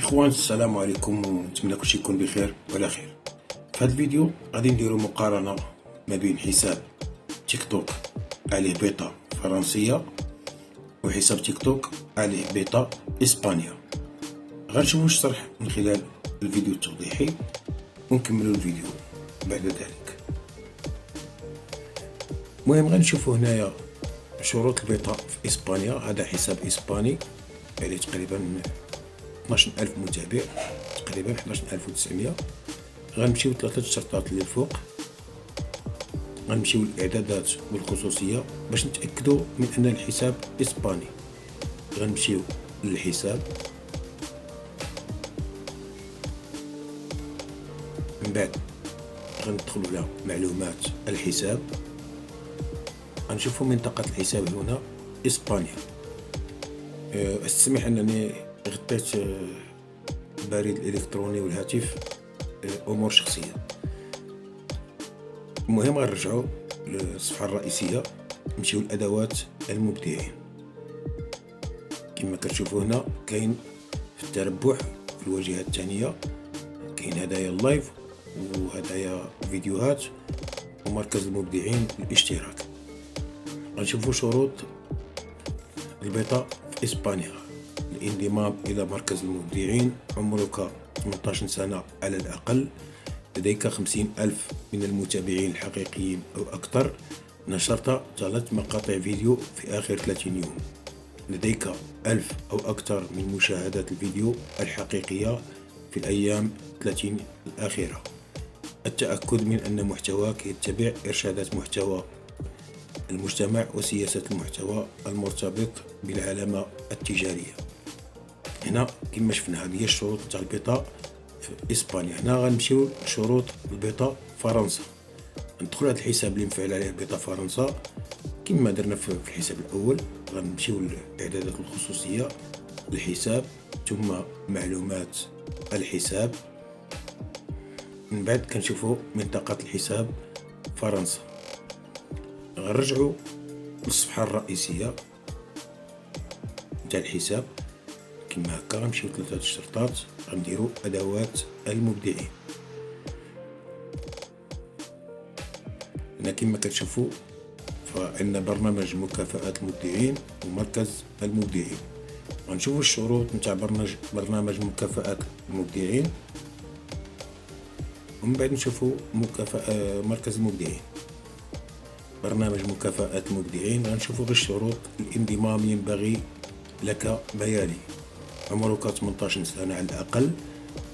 اخوان السلام عليكم، ونتمنى كلشي يكون بخير وعلى خير. في هذا الفيديو غادي نديرو مقارنه ما بين حساب تيك توك عليه بيتا فرنسيه وحساب تيك توك عليه بيتا اسبانيا. غنشوفو الشرح من خلال الفيديو التوضيحي ونكملو الفيديو بعد ذلك. المهم غنشوفو هنايا شروط البيتا في اسبانيا. هذا حساب اسباني عليه تقريبا 12000 متابع، تقريبا 11900. غنمشيو ثلاثه الشرطات اللي الفوق، غنمشيو للاعدادات والخصوصيه باش نتاكدوا من ان الحساب اسباني. غنمشيو للحساب، من بعد غندخلوا على معلومات الحساب، غنشوفوا منطقه الحساب هنا اسبانيا. استسمح انني غطيت البريد الالكتروني والهاتف، امور شخصيه. المهم غنرجعوا للصفحه الرئيسيه، نمشيو لادوات المبدعين. كما كتشوفوا هنا كاين في التربح في الواجهه الثانيه كاين هدايا اللايف وهدايا فيديوهات ومركز المبدعين للاشتراك. غنشوفوا شروط البيتا في اسبانيا: الانضمام الى مركز المبدعين، عمرك 18 سنة على الأقل، لديك 50,000 من المتابعين الحقيقيين أو أكثر، نشرت 3 مقاطع فيديو في آخر 30 يوم، لديك 1000 أو أكثر من مشاهدات الفيديو الحقيقية في الأيام 30 الأخيرة، التأكد من أن محتواك يتبع إرشادات محتوى المجتمع وسياسة المحتوى المرتبط بالعلامة التجارية. هنا كما شفنا هذه هي الشروط تاع البيتا في اسبانيا. هنا غنمشيو لشروط البيتا فرنسا. ندخل على الحساب اللي مفعل عليه البيتا فرنسا كما درنا في الحساب الاول. غنمشيو للاعدادات الخصوصيه الحساب، ثم معلومات الحساب، من بعد كنشوفوا منطقه الحساب فرنسا. غنرجعوا للصفحه الرئيسيه تاع الحساب كما هكا. غنمشيو ثلاثه الشرطات، غنديروا ادوات المبدعين. هنا كما كتشوفوا فعندنا برنامج مكافآت المبدعين ومركز المبدعين. غنشوفوا الشروط نتاع برنامج مكافآت المبدعين، ومن بعد نشوفوا مركز المبدعين. برنامج مكافآت المبدعين غنشوفوا بالشروط: الانضمام ينبغي لك ما يلي: عمرك 18 سنة على الأقل،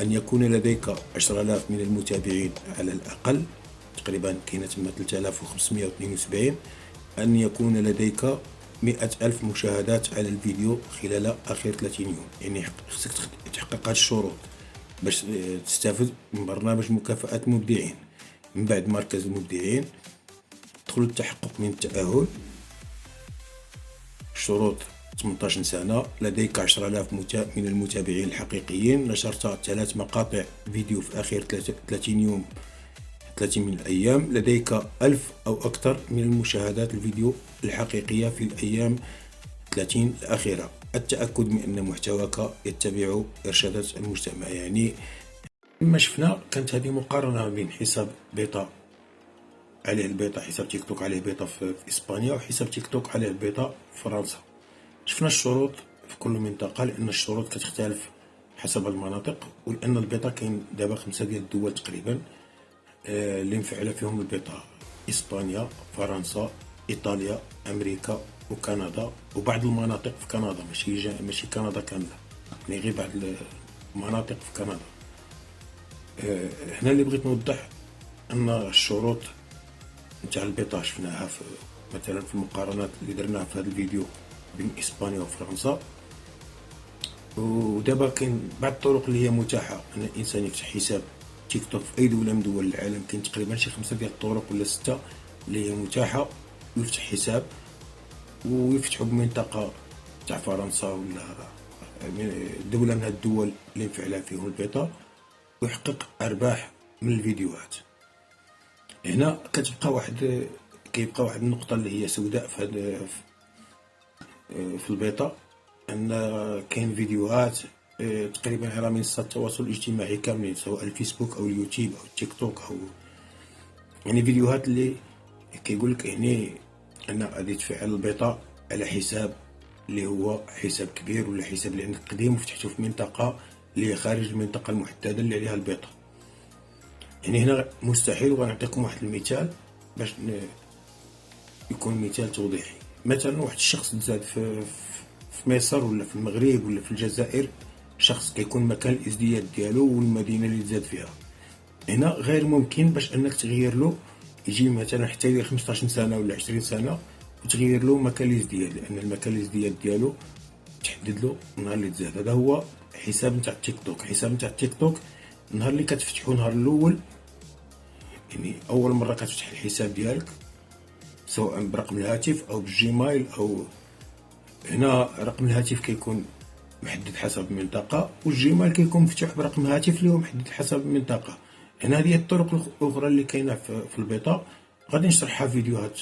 أن يكون لديك 10,000 من المتابعين على الأقل، تقريبا كاينة تما 3572، أن يكون لديك 100,000 مشاهدات على الفيديو خلال آخر 30 يوم. يعني خصك تحقق هاد الشروط باش تستافد من برنامج مكافآت المبدعين. من بعد مركز المبدعين تدخل التحقق من التأهل. الشروط: 18 سنة، لديك 10,000 من المتابعين الحقيقيين، نشرت 3 مقاطع فيديو في آخر 30 يوم، 30 من الأيام، لديك 1000 أو أكثر من المشاهدات الفيديو الحقيقية في الأيام 30 الأخيرة، التأكد من أن محتواك يتبع إرشادات المجتمع. يعني كما شفنا كانت هذه مقارنة بين حساب بيتا عليه البيتا، حساب تيك توك عليه بيتا في إسبانيا، وحساب تيك توك عليه البيتا في فرنسا. شفنا الشروط في كل منطقة، لأن الشروط كتختلف حسب المناطق، ولأن البيتا كاين دابا 5 ديال الدول تقريبا اللي مفعلة فيهم البيتا: إسبانيا، فرنسا، إيطاليا، أمريكا وكندا، وبعض المناطق في كندا، ماشي كندا كاملة، يعني غير بعض المناطق في كندا. هنا اللي بغيت نوضح أن الشروط نتاع البيتا شفناها مثلا في المقارنات اللي درناها في هذا الفيديو بين اسبانيا وفرنسا. ودابا كاين بعض الطرق اللي هي متاحه ان الانسان يفتح حساب تيك توك في اي دوله من دول العالم. كاين تقريبا شي 5 ديال الطرق ولا 6 اللي هي متاحه يفتح حساب ويفتحوا بمنطقه تاع فرنسا ولا دوله من هاد الدول اللي مفعله فيهم البيتا، ويحقق ارباح من الفيديوهات. هنا كيبقى واحد النقطه اللي هي سوداء في البيتا، ان كاين فيديوهات تقريبا على منصات التواصل الاجتماعي كاملين، سواء الفيسبوك او اليوتيوب او التيك توك، او يعني فيديوهات اللي كيقول لك يعني ان غادي تفعل البيضة على حساب اللي هو حساب كبير، ولا حساب اللي عندك قديم وفتحته في منطقة اللي هي خارج المنطقة المحددة اللي عليها البيضة. يعني هنا مستحيل. وغنعطيكم واحد المثال باش يكون مثال توضيحي. مثلا واحد الشخص تزاد في مصر ولا في المغرب ولا في الجزائر، شخص كيكون مكان الازدياد ديالو والمدينة اللي تزاد فيها، هنا غير ممكن باش انك تغير له يجي مثلا حتى يدير 15 سنة ولا 20 سنة وتغير له مكان الازدياد، لان المكان الازدياد ديالو تحدد له النهار اللي تزاد. هذا هو حساب نتاع التيك توك. حساب نتاع التيك توك النهار اللي كتفتحو، نهار الاول يعني اول مره كتفتح الحساب ديالك، سواء برقم الهاتف او بالجيميل، او هنا رقم الهاتف كيكون محدد حسب المنطقه، والجيميل كيكون مفتوح برقم هاتف اللي هو محدد حسب المنطقه. هنا هذه الطرق الاخرى اللي كاينه في البيضة، غادي نشرحها في فيديوهات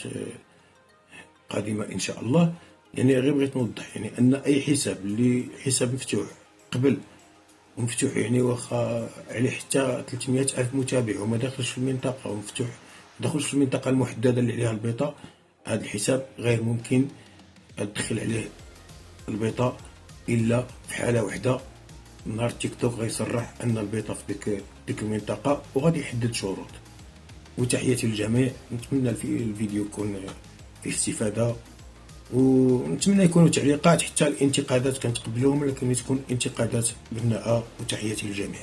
قادمه ان شاء الله. يعني غير بغيت نوضح يعني ان اي حساب اللي حساب مفتوح قبل ومفتوح يعني واخا عليه حتى 300 ألف متابع وما داخلش في المنطقة ومفتوح داخلش في المنطقة المحددة اللي عليها البيضة، هذا الحساب غير ممكن تدخل عليه البيضة إلا في حالة واحدة. نهار تيك توك غيصرح أن البيضة في ديك المنطقة وغادي يحدد شروط. وتحياتي للجميع، نتمنى الفيديو يكون فيه استفادة، ونتمنى يكونوا تعليقات، حتى الانتقادات كنتقبلهم، لكن تكون انتقادات بناءة. وتحياتي للجميع.